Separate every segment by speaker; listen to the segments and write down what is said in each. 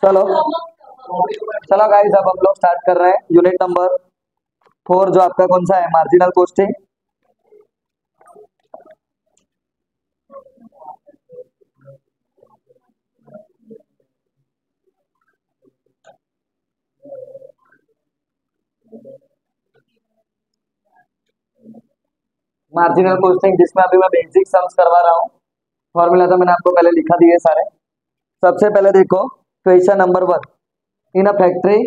Speaker 1: चलो चलो गाइस, अब हम लोग स्टार्ट कर रहे हैं यूनिट नंबर 4, जो आपका कौन सा है, मार्जिनल कॉस्टिंग। मार्जिनल कॉस्टिंग जिसमें अभी मैं बेसिक सम्स करवा रहा हूँ। फॉर्मूला तो मैंने आपको पहले लिखा दिए सारे। सबसे पहले देखो question number 1। In a factory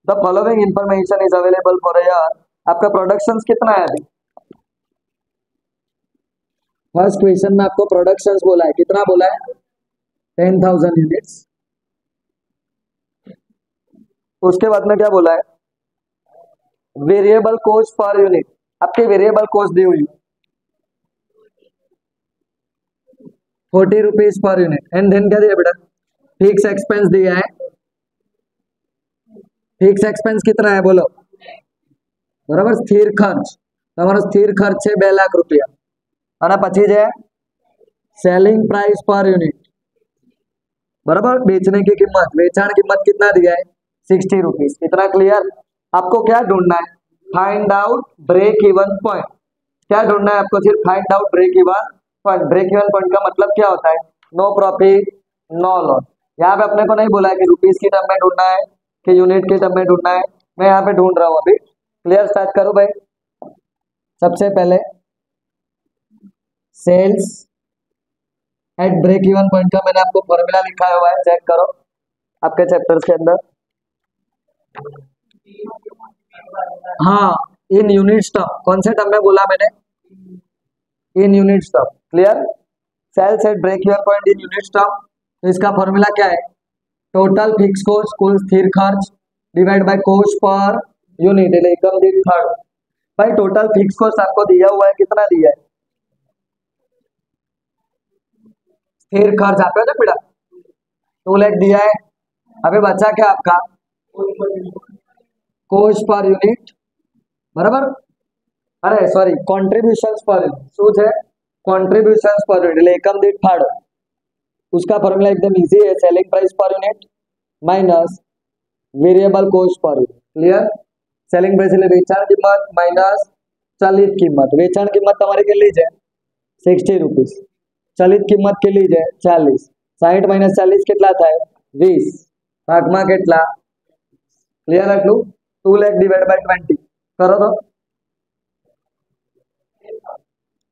Speaker 1: the following information is available for a year. आपका प्रोडक्शन कितना है अभी? फर्स्ट क्वेश्चन में आपको प्रोडक्शन बोला है, कितना बोला है? 10,000 यूनिट्स। उसके बाद में क्या बोला है? Variable cost per unit. आपकी वेरिएबल कॉस्ट दी हुई 40 rupees per unit. And then क्या दिया बेटा? फिक्स एक्सपेंस दिया है। फिक्स एक्सपेंस कितना है बोलो? बराबर स्थिर खर्च। તમારો સ્થિર ખર્ચ છે 2 લાખ રૂપિયા અને પછી છે सेलिंग प्राइस पर यूनिट। बराबर बेचने की कीमत, वेचाण कीमत कितना दिया है? 60 रुपीज। इतना क्लियर? आपको क्या ढूंढना है? Find out break even point. क्या ढूंढना है आपको? सिर्फ find out break even point. Break even point का मतलब क्या होता है? No profit no loss. यहाँ पे अपने को नहीं बोला है कि रुपीज की टर्म में ढूंढना है कि यूनिट की टर्म में ढूंढना है। मैं यहाँ पे ढूंढ रहा हूँ अभी। क्लियर? स्टार्ट करो भाई। सबसे पहले sales at break even point का मैंने आपको फॉर्मूला लिखा हुआ है, चेक करो आपके चैप्टर्स के अंदर। हाँ, इन यूनिट्स टर्म। कौन से टर्म में बोला मैंने? इन units term. Clear? Sales at break even point in units term. तो इसका फॉर्मूला क्या है? टोटल फिक्स कॉस्ट, कुल स्थिर खर्च, divide by cost per unit, एकम दीठ खर्च। भाई टोटल फिक्स कॉस्ट आपको दिया हुआ है, कितना दिया है? स्थिर खर्च आपका ना बेटा 2 लाख दिया है। अभी बचा क्या आपका? Coast per unit. बराबर? अरे सॉरी, कॉन्ट्रीब्यूशंस पर यूनिट। શું છે? कॉन्ट्रीब्यूशंस पर यूनिट એટલે એકમ દીઠ ફાળો। उसका फॉर्मूला एकदम इजी है, selling price per unit minus variable cost per unit. Clear? Selling price એટલે વેચાણ કિંમત માઇનસ ચલિત કિંમત। વેચાણ કિંમત તમારી કેટલી છે? 60 રૂપીસ। ચલિત કિંમત કેટલી છે? 40। 60 માઇનસ 40 કેટલા થાય? 20 ભાગમાં કેટલા? ક્લિયર આટલું? 2 લાખ ડિવાइड बाय 20 करो तो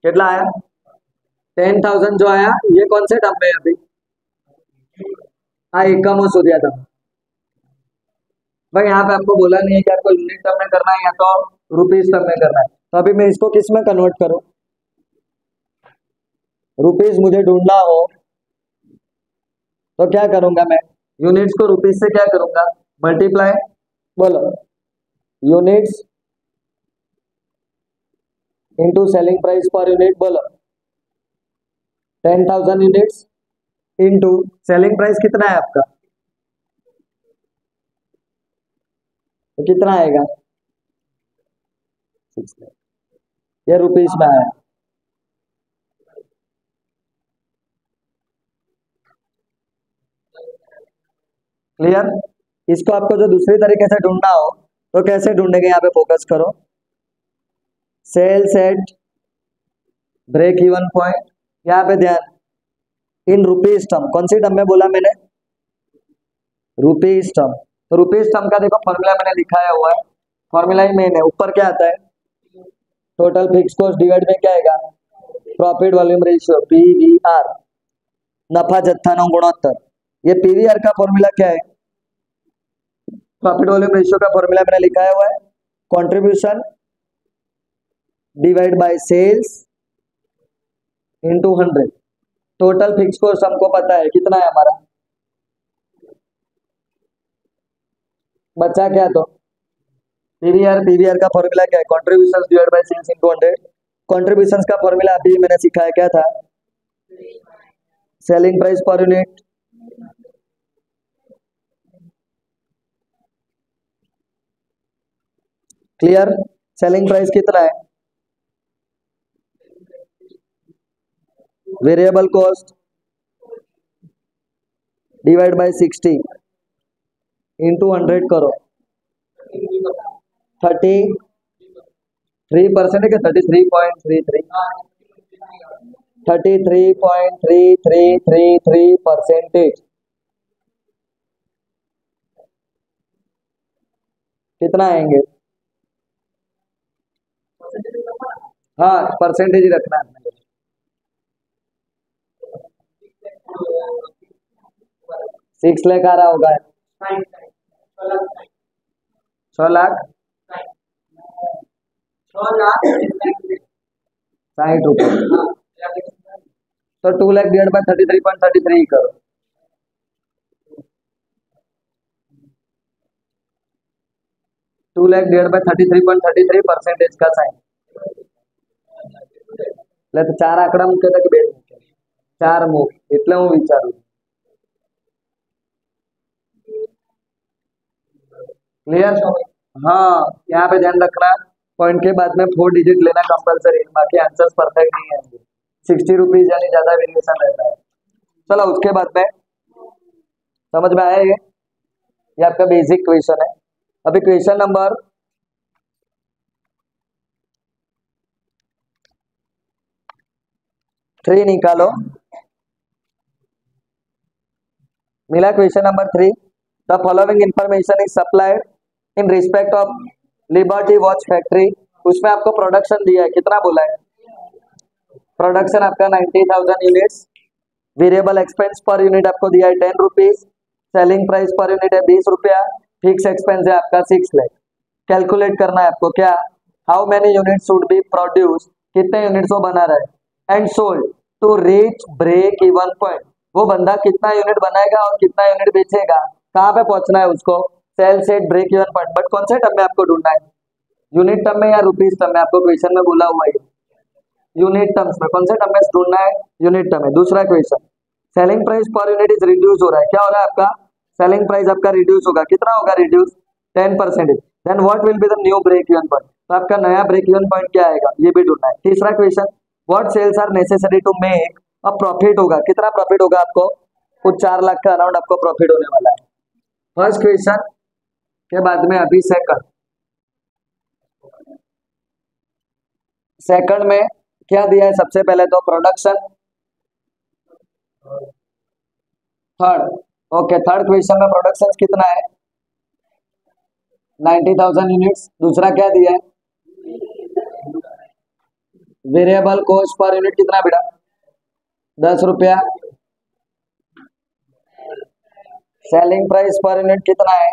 Speaker 1: कितना आया? 10,000 जो आया, ये कौन से टर्म में अभी? हाँ, एकमों सुधिया था भाई। यहाँ पे आपको बोला नहीं है कि आपको यूनिट टर्म में करना है या तो रुपीज टर्म में करना है। तो अभी मैं इसको किस में कन्वर्ट करूं? रुपीज मुझे ढूंढना हो तो क्या करूंगा मैं? यूनिट्स को रुपीज से क्या करूंगा? मल्टीप्लाई। बोलो, units into selling price per unit. बोलो 10,000 यूनिट्स इंटू सेलिंग प्राइस कितना है आपका? तो कितना आएगा? 6 लाख। ये रुपीज में आया। क्लियर? इसको आपको जो दूसरी तरीके से ढूंढना हो तो कैसे ढूंढेंगे? यहाँ पे फोकस करो। Sales at break even point. यहाँ पे ध्यान, इन रुपीज टर्म। कौन सी टर्म में बोला मैंने? Rupees term. तो रुपीज टर्म का देखो फॉर्मूला मैंने लिखाया हुआ है। फॉर्मूला ही मेन है। ऊपर क्या आता है? टोटल फिक्स कॉस्ट डिवाइड में क्या आएगा? प्रॉफिट वॉल्यूम रेशियो, पीवीआर, नफा जत्थानो गुणोत्तर। ये पीवीआर का फॉर्मूला क्या है? प्रॉफिट वॉल्यूम रेशियो का फॉर्मूला मैंने लिखाया हुआ है, contribution divide by sales into 100। Total fix cost हमको पता है कितना है हमारा। बचा क्या? तो पीवीआर। पीवीआर का फॉर्मूला क्या है? Contribution divide by sales into 100। Contributions का फॉर्मूला अभी मैंने सिखाया, क्या था? Selling price per unit clear? Selling price कितना है? Variable cost divide by 60 into 100 करो, 33% है क्या? 33.333333%। कितना आएंगे? हाँ, परसेंटेज ही रखना है। 6 लाख आ रहा होगा, 6 लाख 60 रुपये। तो 2 लाख डिवाइड बाय 33.33 करो। Two lakh divide by 33.33 percentage का साइन। એટલે તો 4 આંકડા મૂકે તો કે 2 મૂકે? 4 મૂક, એટલે હું વિચારું। क्लियर? हाँ, यहाँ पे ध्यान रखना, पॉइंट के बाद में 4 डिजिट लेना कंपलसरी, बाकी आंसर्स परफेक्ट नहीं आएंगे। 60 रुपीज यानी ज्यादा वेरिएशन रहता है। चलो उसके बाद में समझ में आया ये आपका बेसिक क्वेश्चन है। अभी क्वेश्चन नंबर 3 निकालो। मिला question number 3। The following information is supplied in respect of liberty watch factory. उसमें आपको प्रोडक्शन दिया है, कितना बोला है? प्रोडक्शन आपका 90,000 units. Variable expense per unit आपको दिया है 10 rupees. Selling price per unit है 20 रुपया। फिक्स एक्सपेंस है आपका 6 लाख। कैलकुलेट करना है आपको क्या? How many unit should be produce, कितने यूनिट्स वो बना रहा है, and sold to reach break even point. वो बंदा कितना यूनिट बनाएगा और कितना यूनिट बेचेगा, कहाँ पे पहुंचना है उसको? Sales at break even point. But कौन से टर्म में आपको ढूंढना है? यूनिट टर्म में या रुपीज टर्म में? आपको क्वेश्चन में बोला हुआ है यूनिट टर्म्स में। कौन से टर्म में ढूंढना है? यूनिट टर्म में। दूसरा question, selling price per unit is reduce हो रहा है, क्या हो रहा है आपका? सेलिंग प्राइस आपका रिड्यूस होगा, कितना होगा reduce? 10%। Then what will be the new break even point? तो आपका नया ब्रेक इवन पॉइंट क्या आएगा, ये भी ढूंढना है। तीसरा question, what sales are necessary to make a profit होगा, कितना प्रॉफिट होगा आपको? कुछ 4 लाख का अराउंड आपको प्रॉफिट होने वाला है। फर्स्ट क्वेश्चन के बाद में अभी सेकंड में क्या दिया है? सबसे पहले तो production. Third, okay, third question में प्रोडक्शन कितना है? 90,000 यूनिट्स। दूसरा क्या दिया है? वेरिएबल कॉस्ट पर यूनिट कितना बेटा? 10 रुपया। सेलिंग प्राइस पर यूनिट कितना है?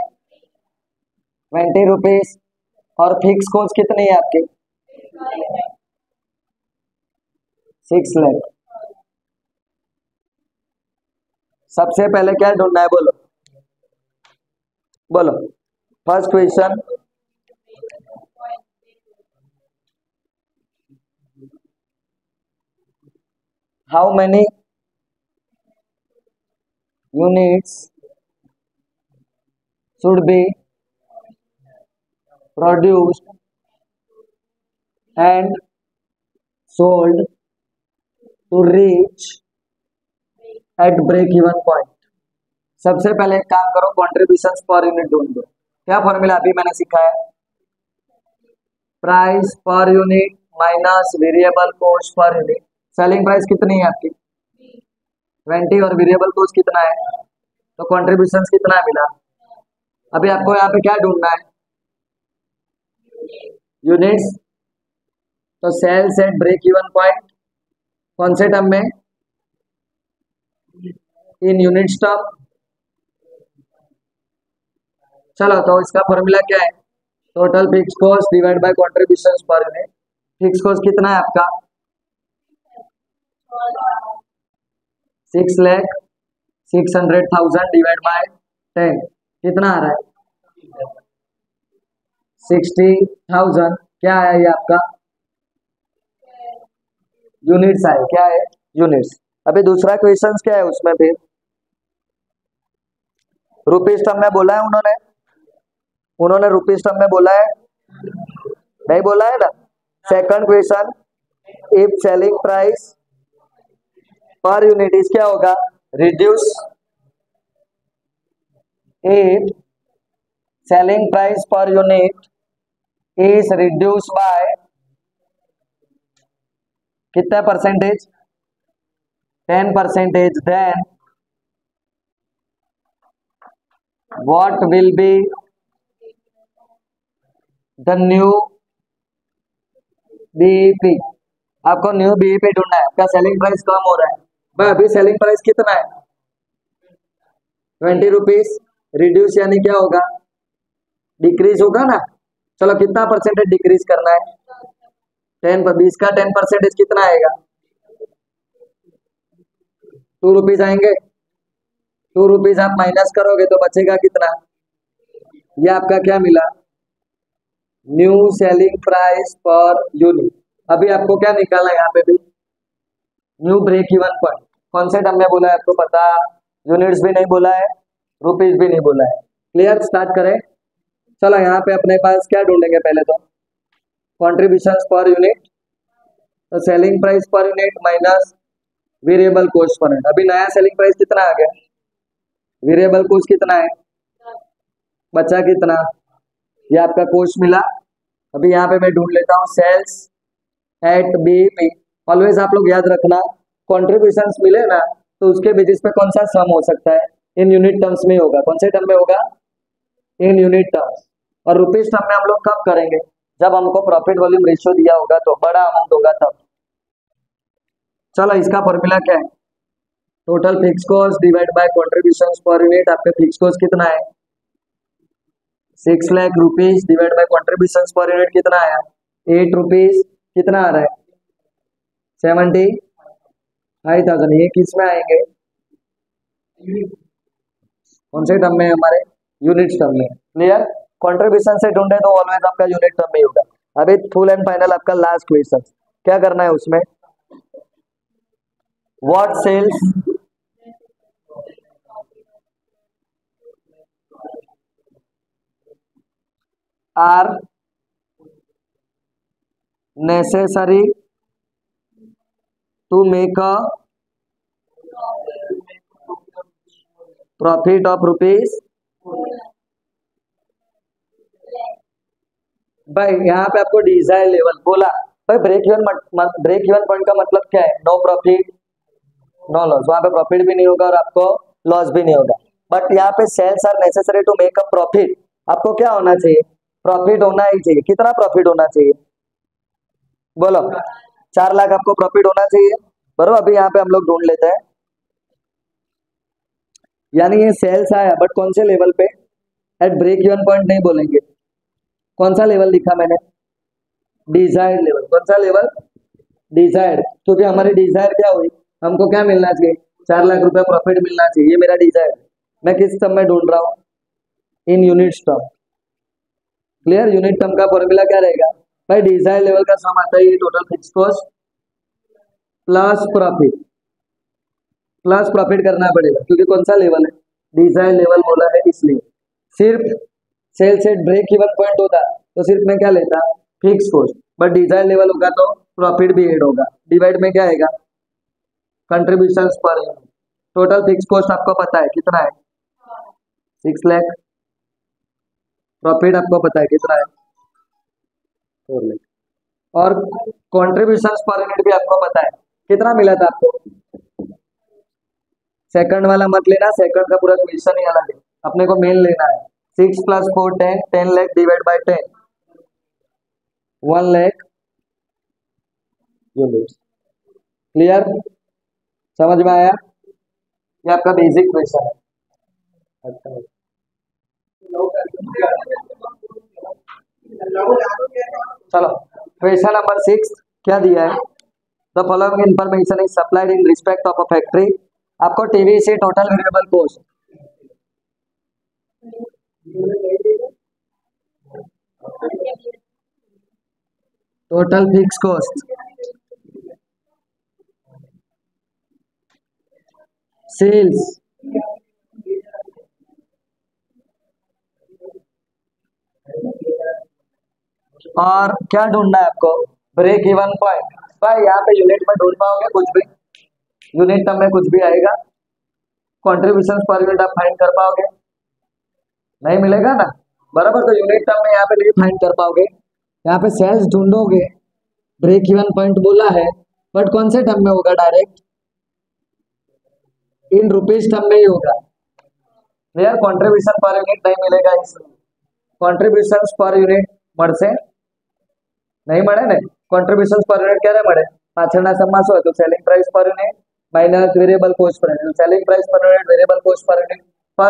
Speaker 1: 20 रुपीज। और फिक्स कॉस्ट कितनी है आपकी? 6 लाख। सबसे पहले क्या ढूंढना है, बोलो बोलो। First question, how many units should be produced and sold to reach at break even point। सबसे पहले एक काम करो, कॉन्ट्रीब्यूशन पर यूनिट ढूंढ दो। क्या फॉर्मूला अभी मैंने सिखाया है? Price per unit minus variable cost per unit. Selling price कितनी है आपकी? 20 और वेरिएबल कॉस्ट कितना है? तो कॉन्ट्रीब्यूशन कितना मिला? अभी आपको यहाँ पे क्या ढूंढना है? यूनिट्स। तो sales at break even point कौन से टर्म में? In units term. चलो तो इसका फॉर्मूला क्या है? Total fix cost divide by contribution per unit. Fix cost कितना है आपका? 6 लाख 600,000 डिवाइड बाय 10 कितना आ रहा है? 60,000। क्या आया ये आपका? यूनिट्स आए। क्या है? यूनिट्स। अभी दूसरा क्वेश्चन क्या है उसमें? फिर रुपीज टर्म में बोला है उन्होंने रुपीज टर्म में बोला है, नहीं बोला है ना? Second question, if selling price per unit is क्या होगा? Reduce it selling price per unit is reduce by कितना percentage, 10%, then what will be the new BEP. आपको न्यू बीईपी ढूंढना है, आपका सेलिंग प्राइस कम हो रहा है भाई, अभी सेलिंग प्राइस कितना है 20 रुपीज, रिड्यूस यानी क्या होगा, डिक्रीज होगा ना। चलो कितना परसेंटेज डिक्रीज करना है, 20 का 10% कितना आएगा, 2 रुपीज आएंगे। 2 रुपीज आप माइनस करोगे तो बचेगा कितना, ये आपका क्या मिला, new selling price per unit. अभी आपको क्या निकालना है यहाँ पे भी, न्यू ब्रेक इवन पॉइंट। कौन से टर्म में बोला है आपको पता, यूनिट्स भी नहीं बोला है, रुपीज भी नहीं बोला है। क्लियर, स्टार्ट करें। चलो यहाँ पे अपने पास क्या ढूंढेंगे, पहले तो कॉन्ट्रीब्यूशन पर यूनिट, तो selling price per unit minus variable cost per unit. अभी नया सेलिंग प्राइस कितना आ गया, वेरिएबल कॉस्ट कितना है, बचा कितना, ये आपका कॉस्ट मिला। अभी यहाँ पे मैं ढूंढ लेता हूँ सेल्स एट बीईपी। ऑलवेज आप लोग याद रखना, कॉन्ट्रीब्यूशंस मिले ना तो उसके बेसिस पे कौन सा सम हो सकता है, इन यूनिट टर्म्स में होगा। कौन से टर्म में होगा, इन यूनिट टर्म्स। और रुपीज टर्म में हम लोग कब करेंगे, जब हमको प्रॉफिट वॉल्यूम रेशियो दिया होगा, तो बड़ा अमाउंट होगा तब। चलो इसका फॉर्मूला क्या है, total fix cost divide bye contributions per unit. आपके फिक्स कॉस्ट कितना है 6 lakh rupees, divide by contributions per unit कितना आया 8 रुपीज, कितना आ रहा है 75,000। ये किस में आएंगे, कौन से टर्म में, हमारे यूनिट टर्म में। क्लियर, कंट्रीब्यूशन से ढूंढे तो ऑलवेज आपका यूनिट टर्म में होगा। अभी फुल एंड फाइनल आपका लास्ट क्वेश्चन क्या करना है उसमें, what sales are necessary to make a profit of rupees. भाई यहाँ पे आपको डिजायर लेवल बोला, भाई ब्रेक इवन पॉइंट का मतलब क्या है, नो प्रॉफिट नो लॉस। वहां पे प्रॉफिट भी नहीं होगा और आपको लॉस भी नहीं होगा। बट यहाँ पे sales are necessary to make a profit, आपको क्या होना चाहिए, प्रॉफिट होना ही चाहिए। कितना प्रॉफिट होना चाहिए, बोलो 4 लाख आपको प्रॉफिट होना चाहिए, बरोबर। अभी यहाँ पे हम लोग ढूंढ लेते हैं, यानी ये सेल्स आया बट कौन से लेवल पे, एट ब्रेक इवन पॉइंट नहीं बोलेंगे। कौन सा लेवल लिखा मैंने, डिजायर्ड लेवल। कौन सा लेवल, डिजायर्ड, क्योंकि हमारी डिजायर क्या हुई, हमको क्या मिलना चाहिए 4 लाख रुपया प्रॉफिट मिलना चाहिए, ये मेरा डिजायर। मैं किस टर्म में ढूंढ रहा हूँ, in units term. Clear, unit term का फॉर्मूला क्या रहेगा भाई, डिजायर लेवल का सम आता है total fix cost plus profit करना पड़ेगा, क्योंकि कौन सा लेवल है, डिजायर लेवल बोला है इसलिए। सिर्फ सेल से ब्रेक इवन पॉइंट होता तो सिर्फ मैं क्या लेता fix cost, but desire level होगा तो प्रॉफिट भी ऐड होगा। डिवाइड में क्या आएगा, contribution per unit. Total fix cost आपको पता है कितना है 6 लाख, प्रॉफिट आपको पता है कितना है 4 लाख, और कंट्रीब्यूशन पर यूनिट भी आपको पता है कितना मिला था आपको। सेकंड वाला मत लेना, सेकंड का पूरा क्वेश्चन ही अलग है, अपने को मेन लेना है। 6 + 4 10, 10 lakh divide bye 10 1 lakh units. Clear, समझ में आया, ये आपका बेसिक क्वेश्चन है। चलो क्वेश्चन नंबर 6 क्या दिया है, the following information is supplied in respect of a factory. आपको TVC total variable cost, total fix cost, sales, और क्या ढूंढना है आपको, ब्रेक इवन पॉइंट। भाई यहाँ पे यूनिट में ढूंढ पाओगे कुछ भी, यूनिट टर्म में कुछ भी आएगा। कंट्रीब्यूशन पर यूनिट आप फाइंड कर पाओगे, नहीं मिलेगा ना। बराबर। तो यूनिट टर्म में यहाँ पे नहीं फाइंड कर पाओगे, यहाँ पे सेल्स ढूंढोगे, ब्रेक इवन पॉइंट बोला है, बट कौन से टर्म में होगा, डायरेक्ट इन रुपीज टर्म में ही होगा। यार कॉन्ट्रीब्यूशन पर यूनिट नहीं मिलेगा, इसमें कॉन्ट्रीब्यूशन पर यूनिट મળશે नहीं મળે ને। कॉन्ट्रीब्यूशन पर यूनिट ક્યારે મળે, પાછળના સમમાં શું હતું, સેલિંગ પ્રાઇસ પર યુનિટ માઇનસ વેરિયેબલ કોસ્ટ પર યુનિટ, સેલિંગ પ્રાઇસ પર યુનિટ વેરિયેબલ કોસ્ટ પર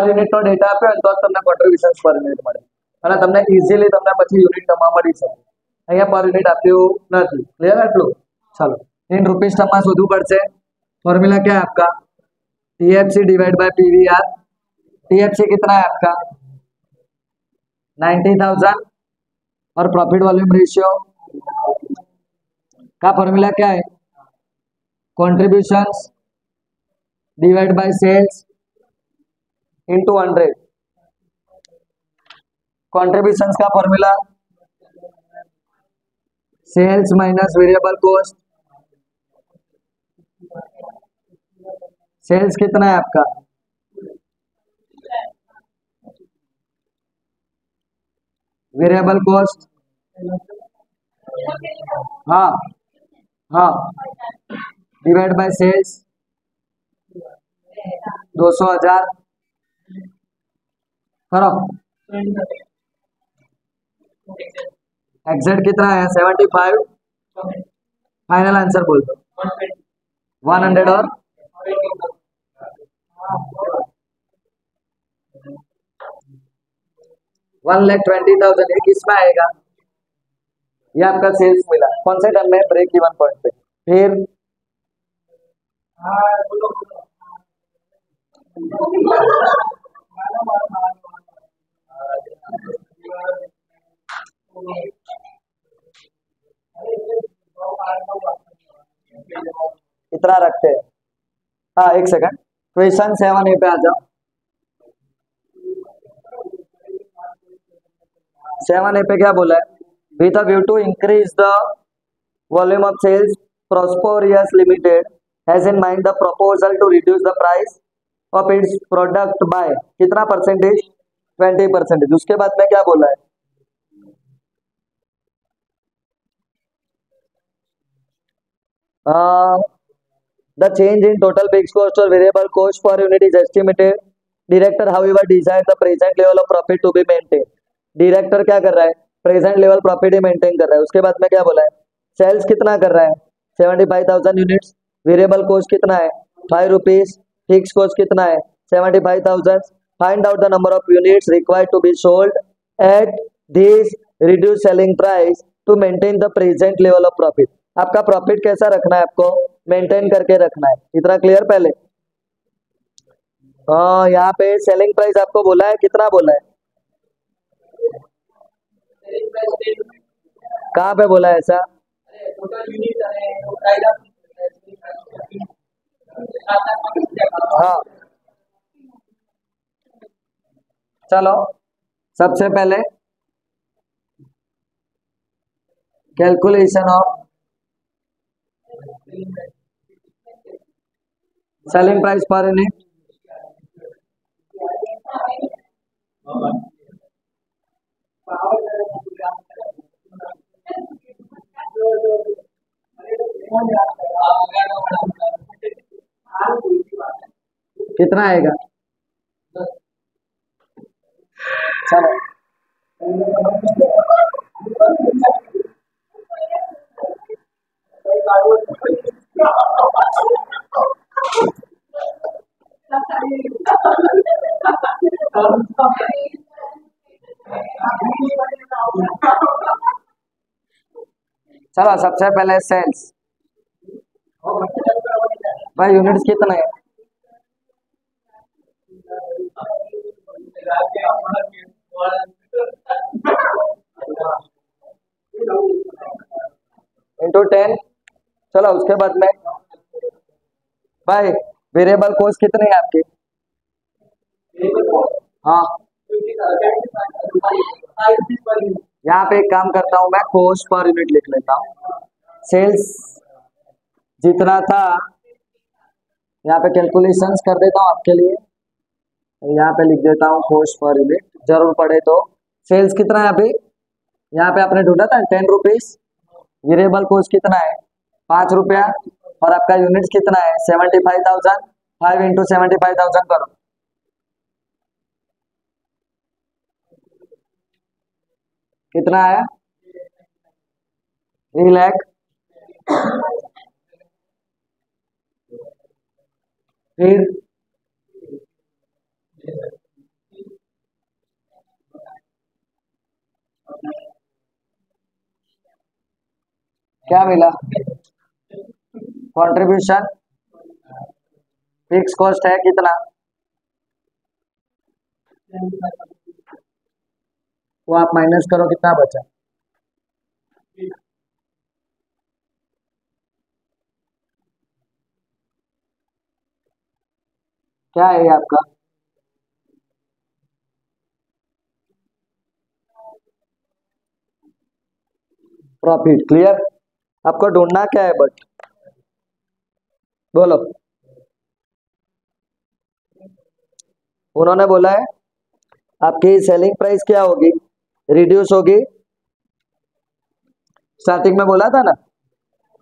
Speaker 1: યુનિટ નો ડેટા આપ્યો હોય તો જ તમને કોન્ટ્રીબ્યુશન પર યુનિટ મળે, અને તમને ઇઝીલી તમને પછી યુનિટ ટર્મમાં મળી શકે। અહીંયા પર યુનિટ આપ્યું નથી, ક્લિયર આટલું। चलो इन रुपीज टर्म में शोधવું પડશે। फॉर्मूला क्या है आपका, TFC divide by PVR. TFC कितना है आपका 90,000 और प्रॉफिट वॉल्यूम रेशियो का फॉर्मूला क्या है, contributions divide by sales into 100। Contributions का formula sales minus variable cost. Sales कितना है आपका वेरिएबल कॉस्ट, हाँ हाँ, डिवाइड बाय सेल्स 200,000 करो। एग्जैक्ट कितना है 75, फाइनल आंसर बोल दो 100 और 1,20,000 ये किसमें आएगा, ये आपका सेल्स मिला, कौन से टर्म में, ब्रेक इवन पॉइंट पे। फिर इतना रखते हैं, हाँ एक सेकंड, क्वेश्चन 7A पे आ जाओ। 7A पे क्या बोला है, with a view to increase the volume of sales, Prosperous Limited has in mind the proposal to reduce the price of its product by कितना परसेंटेज, 20%। उसके बाद में क्या बोला है, the change in total fixed cost or variable cost per unit is estimated. Director however desire the present level of profit to be maintained। Director क्या कर रहा है, प्रेजेंट लेवल प्रॉफिट ही मेंटेन कर रहा है। उसके बाद में क्या बोला है, सेल्स कितना कर रहा है 75,000 यूनिट्स, वेरिएबल कॉस्ट कितना है 5 रुपीज, फिक्स कॉस्ट कितना है 75,000। Find out the number of units required to be sold at this reduce selling price to maintain the present level of profit. आपका प्रॉफिट कैसा रखना है, आपको मेंटेन करके रखना है, इतना क्लियर। पहले यहाँ पे सेलिंग प्राइस आपको बोला है, कितना बोला है, कहाँ पे बोला है ऐसा, हाँ चलो सबसे पहले calculation of selling price per unit. कितना आएगा, चलो चलो सबसे पहले सेल्स भाई, यूनिट्स कितने हैं, इंटू 10। चलो उसके बाद में भाई वेरिएबल कॉस्ट कितनी है आपकी, हाँ यहाँ पे एक काम करता हूँ मैं, कॉस्ट पर यूनिट लिख लेता हूँ। सेल्स जितना था यहाँ पे कैलकुलेशंस कर देता हूँ आपके लिए, यहाँ पे लिख देता हूँ कॉस्ट पर यूनिट, जरूर पड़े तो सेल्स कितना है अभी, यहाँ पे आपने ढूंढा था 10 रुपीज, वेरिएबल कॉस्ट कितना है 5 रुपया, और आपका यूनिट्स कितना है 75,000, 5 इंटू 75,000 करो, कितना आया 3 लाख। फिर क्या मिला, कंट्रीब्यूशन फिक्स कॉस्ट है कितना, वो आप माइनस करो कितना बचा, क्या है ये आपका प्रॉफिट। क्लियर, आपको ढूंढना क्या है बट बोलो। उन्होंने बोला है आपकी सेलिंग प्राइस क्या होगी, रिड्यूस होगी, स्टार्टिंग में बोला था ना,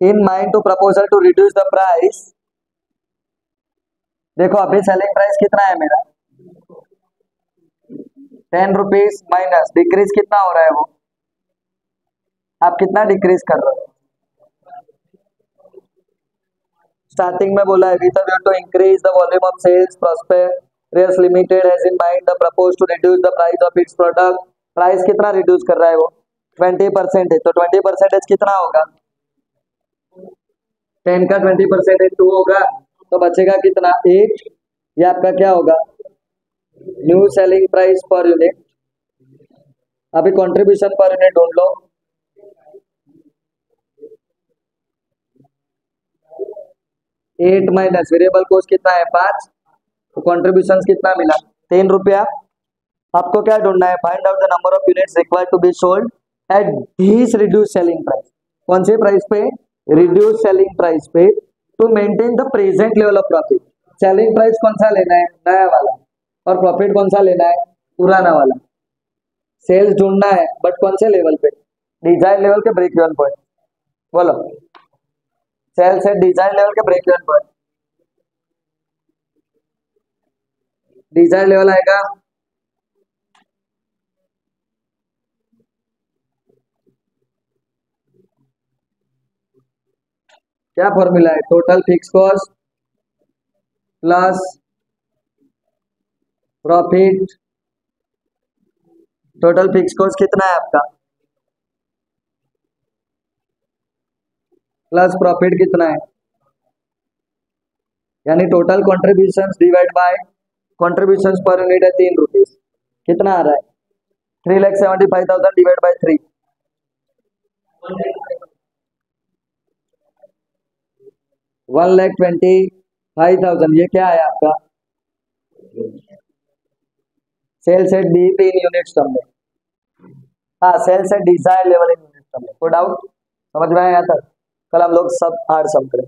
Speaker 1: in mind to proposal to reduce the price. देखो अभी सेलिंग प्राइस कितना है मेरा 10 रुपीज, माइनस डिक्रीज कितना हो रहा है वो, आप कितना डिक्रीज कर रहे हो, स्टार्टिंग में बोला है with a view to increase the volume of sales Prosperous Limited has in mind the propose to reduce the price of its product. Price कितना रिड्यूस कर रहा है वो 20% है, तो 20% कितना होगा, 10 का 20% 2 होगा, तो बचेगा कितना 8, ये आपका क्या होगा new selling price per unit. अभी कंट्रीब्यूशन पर यूनिट ढूंढ लो, 8 माइनस वेरिएबल कॉस्ट कितना है 5, तो कंट्रीब्यूशन कितना मिला 3 रुपया। आपको क्या ढूंढना है, find out the number of units required to be sold at this reduce selling price. कौन सी प्राइस पे, रिड्यूस सेलिंग प्राइस पे, to maintain the present level of profit. Selling price कौन सा लेना है नया वाला, और प्रॉफिट कौन सा लेना है पुराना वाला। सेल्स ढूंढना है बट कौन से लेवल पे, डिजाइन लेवल के ब्रेक इवन पॉइंट, बोलो सेल्स है डिजाइन लेवल के break even point, design level आएगा क्या फॉर्मूला है, total fix cost plus profit. Total fix cost कितना है आपका प्लस प्रॉफिट कितना है, यानी total contribution divide by contribution per unit है 3 रुपीज, कितना आ रहा है 3,75,000 डिवाइड बाय 3, 1,25,000। ये क्या है आपका sales at D in units term में, हाँ sales at desire level in units term में, कोई डाउट समझ में आया था, कल हम लोग सब आर सम करें।